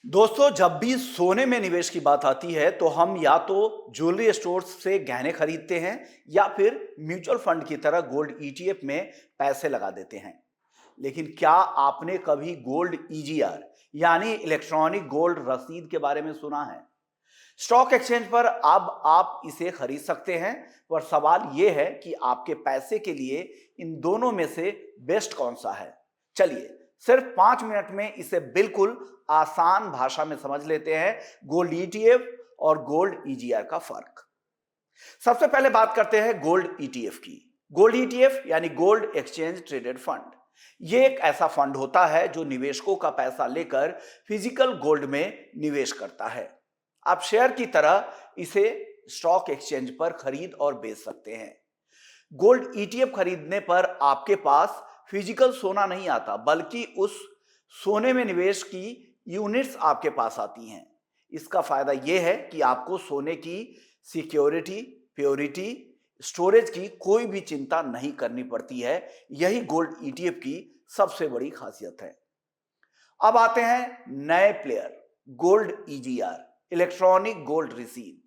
दोस्तों, जब भी सोने में निवेश की बात आती है तो हम या तो ज्वेलरी स्टोर्स से गहने खरीदते हैं या फिर म्यूचुअल फंड की तरह गोल्ड ईटीएफ में पैसे लगा देते हैं। लेकिन क्या आपने कभी गोल्ड ईजीआर यानी इलेक्ट्रॉनिक गोल्ड रसीद के बारे में सुना है? स्टॉक एक्सचेंज पर अब आप इसे खरीद सकते हैं, पर सवाल यह है कि आपके पैसे के लिए इन दोनों में से बेस्ट कौन सा है। चलिए सिर्फ 5 मिनट में इसे बिल्कुल आसान भाषा में समझ लेते हैं, गोल्ड ईटीएफ और गोल्ड ईजीआर का फर्क। सबसे पहले बात करते हैं गोल्ड ईटीएफ की। गोल्ड ईटीएफ यानी गोल्ड एक्सचेंज ट्रेडेड फंड। यह एक ऐसा फंड होता है जो निवेशकों का पैसा लेकर फिजिकल गोल्ड में निवेश करता है। आप शेयर की तरह इसे स्टॉक एक्सचेंज पर खरीद और बेच सकते हैं। गोल्ड ईटीएफ खरीदने पर आपके पास फिजिकल सोना नहीं आता, बल्कि उस सोने में निवेश की यूनिट्स आपके पास आती हैं। इसका फायदा यह है कि आपको सोने की सिक्योरिटी, प्योरिटी, स्टोरेज की कोई भी चिंता नहीं करनी पड़ती है। यही गोल्ड ईटीएफ की सबसे बड़ी खासियत है। अब आते हैं नए player, gold EGR, electronic gold receive.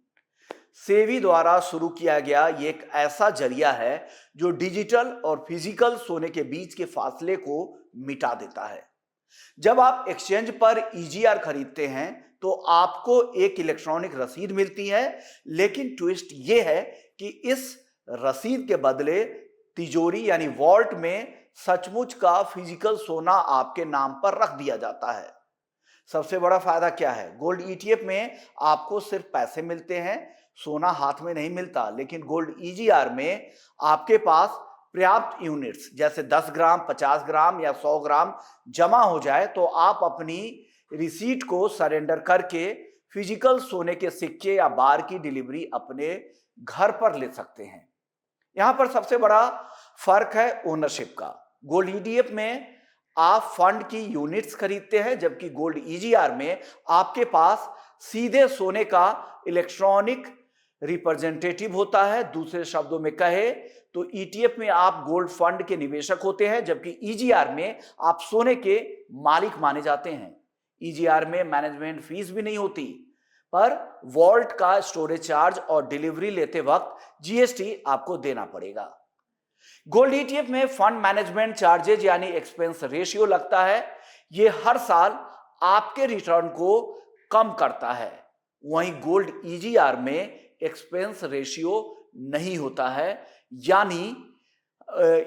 SEBI द्वारा शुरू किया गया ये एक ऐसा जरिया है जो डिजिटल और फिजिकल सोने के बीच के फासले को मिटा देता है। जब आप एक्सचेंज पर ईजीआर खरीदते हैं तो आपको एक इलेक्ट्रॉनिक रसीद मिलती है, लेकिन ट्विस्ट ये है कि इस रसीद के बदले तिजोरी यानी वॉल्ट में सचमुच का फिजिकल सोना आपके नाम पर रख दिया जाता है। सबसे बड़ा फायदा क्या है? गोल्ड ईटीएफ में आपको सिर्फ पैसे मिलते हैं, सोना हाथ में नहीं मिलता। लेकिन गोल्ड ईजीआर में आपके पास पर्याप्त यूनिट्स जैसे 10 ग्राम, 50 ग्राम या 100 ग्राम जमा हो जाए तो आप अपनी रिसीट को सरेंडर करके फिजिकल सोने के सिक्के या बार की डिलीवरी अपने घर पर ले सकते हैं। यहां पर सबसे बड़ा फर्क है ओनरशिप का। गोल्ड ईटीएफ में आप फंड की यूनिट्स खरीदते हैं, जबकि गोल्ड ईजीआर में आपके पास सीधे सोने का इलेक्ट्रॉनिक रिप्रेजेंटेटिव होता है। दूसरे शब्दों में कहे तो ईटीएफ में आप गोल्ड फंड के निवेशक होते हैं, जबकि ईजीआर में आप सोने के मालिक माने जाते हैं। ईजीआर में मैनेजमेंट फीस भी नहीं होती, पर वॉल्ट का स्टोरेज चार्ज और डिलीवरी लेते वक्त जीएसटी आपको देना पड़ेगा। गोल्ड ईटीएफ में फंड मैनेजमेंट चार्जेज यानी एक्सपेंस रेशियो लगता है। यह हर साल आपके रिटर्न को कम करता है। वहीं गोल्ड ईजीआर में एक्सपेंस रेशियो नहीं होता है, यानी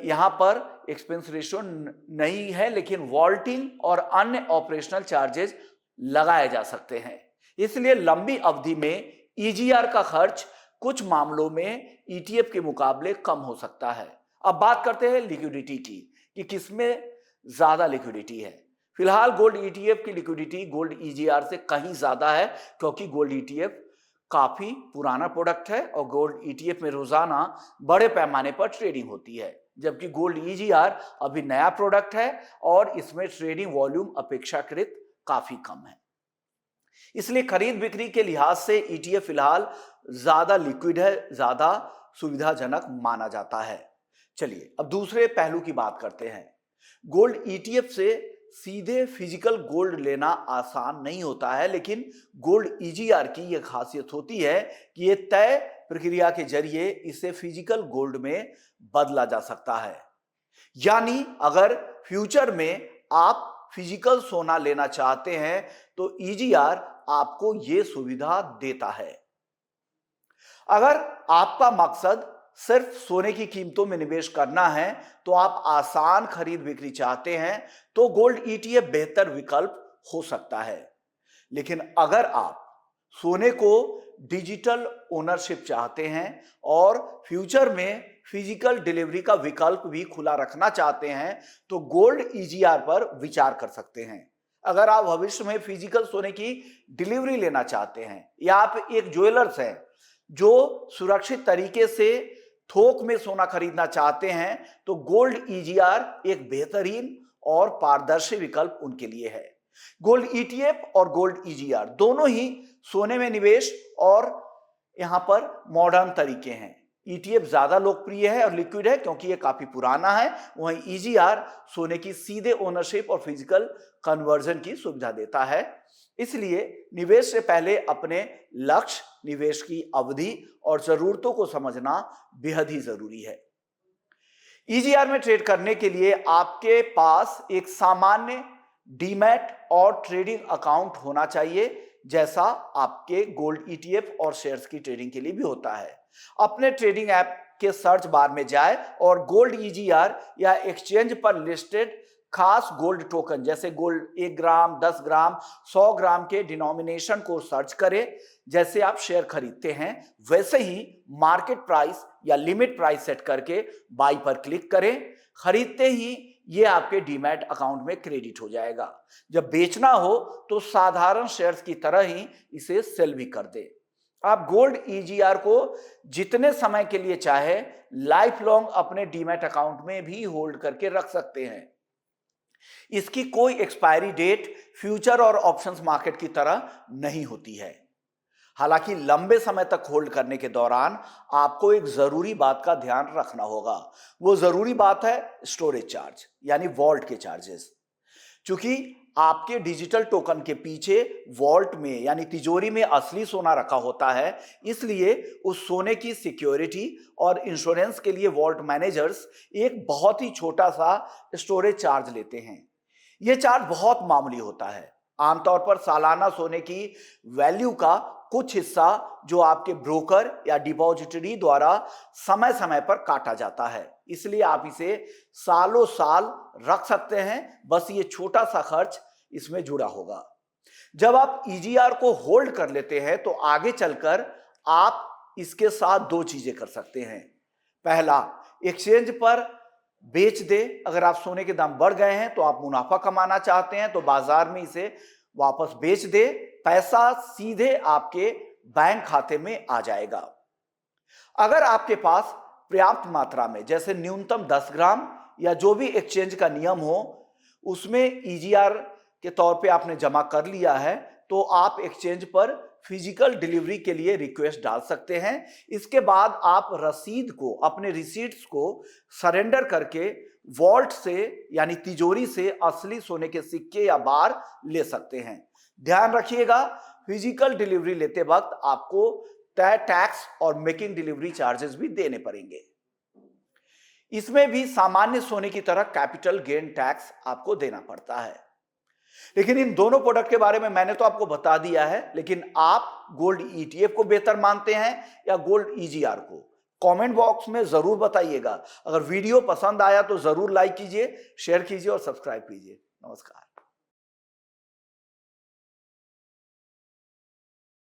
यहां पर एक्सपेंस रेशियो नहीं है, लेकिन वॉल्टिंग और अन्य ऑपरेशनल चार्जेस लगाए जा सकते हैं। इसलिए लंबी अवधि में ईजीआर का खर्च कुछ मामलों में ईटीएफ के मुकाबले कम हो सकता है। अब बात करते हैं लिक्विडिटी की कि किसमें ज्यादा लिक्विडिटी है। फिलहाल गोल्ड ईटीएफ की लिक्विडिटी गोल्ड ईजीआर से कहीं ज्यादा है, क्योंकि गोल्ड ईटीएफ काफी पुराना प्रोडक्ट है और गोल्ड ईटीएफ में रोजाना बड़े पैमाने पर ट्रेडिंग होती है, जबकि गोल्ड ईजीआर अभी नया प्रोडक्ट है और इसमें ट्रेडिंग वॉल्यूम अपेक्षाकृत काफी कम है। इसलिए खरीद बिक्री के लिहाज से ईटीएफ फिलहाल ज्यादा लिक्विड है, ज्यादा सुविधाजनक माना जाता है। चलिए अब दूसरे पहलू की बात करते हैं। गोल्ड ईटीएफ से सीधे फिजिकल गोल्ड लेना आसान नहीं होता है, लेकिन गोल्ड ईजीआर की यह खासियत होती है कि यह तय प्रक्रिया के जरिए इसे फिजिकल गोल्ड में बदला जा सकता है। यानी अगर फ्यूचर में आप फिजिकल सोना लेना चाहते हैं तो ईजीआर आपको यह सुविधा देता है। अगर आपका मकसद सिर्फ सोने की कीमतों में निवेश करना है, तो आप आसान खरीद बिक्री चाहते हैं, तो गोल्ड ईटीएफ बेहतर विकल्प हो सकता है। लेकिन अगर आप सोने को डिजिटल ओनरशिप चाहते हैं और फ्यूचर में फिजिकल डिलीवरी का विकल्प भी खुला रखना चाहते हैं, तो गोल्ड ईजीआर पर विचार कर सकते हैं। अगर आप भविष्य में फिजिकल सोने की डिलीवरी लेना चाहते हैं या आप एक ज्वेलर्स हैं जो सुरक्षित तरीके से थोक में सोना खरीदना चाहते हैं, तो गोल्ड ईजीआर एक बेहतरीन और पारदर्शी विकल्प उनके लिए है। गोल्ड ईटीएफ और गोल्ड ईजीआर दोनों ही सोने में निवेश और यहां पर मॉडर्न तरीके हैं। ईटीएफ ज्यादा लोकप्रिय है और लिक्विड है क्योंकि ये काफी पुराना है। वहीं ईजीआर सोने की सीधे ओनरशिप और फिजिकल कन्वर्जन की सुविधा देता है। इसलिए निवेश से पहले अपने लक्ष्य, निवेश की अवधि और जरूरतों को समझना बेहद ही जरूरी है। ईजीआर में ट्रेड करने के लिए आपके पास एक सामान्य डीमैट और ट्रेडिंग अकाउंट होना चाहिए, जैसा आपके गोल्ड ईटीएफ और शेयर्स की ट्रेडिंग के लिए भी होता है। अपने ट्रेडिंग ऐप के सर्च बार में जाए और गोल्ड ईजीआर या एक्सचेंज पर लिस्टेड खास गोल्ड टोकन जैसे गोल्ड 1 ग्राम, 10 ग्राम, 100 ग्राम के डिनोमिनेशन को सर्च करें। जैसे आप शेयर खरीदते हैं वैसे ही मार्केट प्राइस या लिमिट प्राइस सेट करके बाई पर क्लिक करें। खरीदते ही ये आपके डीमैट अकाउंट में क्रेडिट हो जाएगा। जब बेचना हो तो साधारण शेयर्स की तरह ही इसे सेल भी कर दे। आप गोल्ड ईजीआर को जितने समय के लिए चाहे लाइफ लॉन्ग अपने डीमैट अकाउंट में भी होल्ड करके रख सकते हैं। इसकी कोई एक्सपायरी डेट फ्यूचर और ऑप्शंस मार्केट की तरह नहीं होती है। हालांकि लंबे समय तक होल्ड करने के दौरान आपको एक जरूरी बात का ध्यान रखना होगा। वो जरूरी बात है स्टोरेज चार्ज यानी वॉल्ट के चार्जेस। क्योंकि आपके डिजिटल टोकन के पीछे वॉल्ट में यानी तिजोरी में असली सोना रखा होता है, इसलिए उस सोने की सिक्योरिटी और इंश्योरेंस के लिए वॉल्ट मैनेजर्स एक बहुत ही छोटा सा स्टोरेज चार्ज लेते हैं। यह चार्ज बहुत मामूली होता है। आमतौर पर सालाना सोने की वैल्यू का कुछ हिस्सा जो आपके ब्रोकर या डिपॉजिटरी द्वारा समय समय पर काटा जाता है, इसलिए आप इसे सालों साल रख सकते हैं। बस ये छोटा सा खर्च इसमें जुड़ा होगा। जब आप ईजीआर को होल्ड कर लेते हैं तो आगे चलकर आप इसके साथ दो चीजें कर सकते हैं। पहला, एक्सचेंज पर बेच दे। अगर आप सोने के दाम बढ़ गए हैं तो आप मुनाफा कमाना चाहते हैं तो बाजार में इसे वापस बेच दे। पैसा सीधे आपके बैंक खाते में आ जाएगा। अगर आपके पास पर्याप्त मात्रा में जैसे न्यूनतम 10 ग्राम या जो भी एक्सचेंज का नियम हो उसमें ईजीआर के तौर पे आपने जमा कर लिया है तो आप एक्सचेंज पर फिजिकल डिलीवरी के लिए रिक्वेस्ट डाल सकते हैं। इसके बाद आप रसीद को, अपने रिसीट्स को सरेंडर करके वॉल्ट से यानी तिजोरी से असली सोने के सिक्के या बार ले सकते हैं। ध्यान रखिएगा, फिजिकल डिलीवरी लेते वक्त आपको तय टैक्स और मेकिंग डिलीवरी चार्जेस भी देने पड़ेंगे। इसमें भी सामान्य सोने की तरह कैपिटल गेन टैक्स आपको देना पड़ता है। लेकिन इन दोनों प्रोडक्ट के बारे में मैंने तो आपको बता दिया है, लेकिन आप गोल्ड ईटीएफ को बेहतर मानते हैं या गोल्ड ईजीआर को? कमेंट बॉक्स में जरूर बताइएगा। अगर वीडियो पसंद आया तो जरूर लाइक कीजिए, शेयर कीजिए और सब्सक्राइब कीजिए। नमस्कार।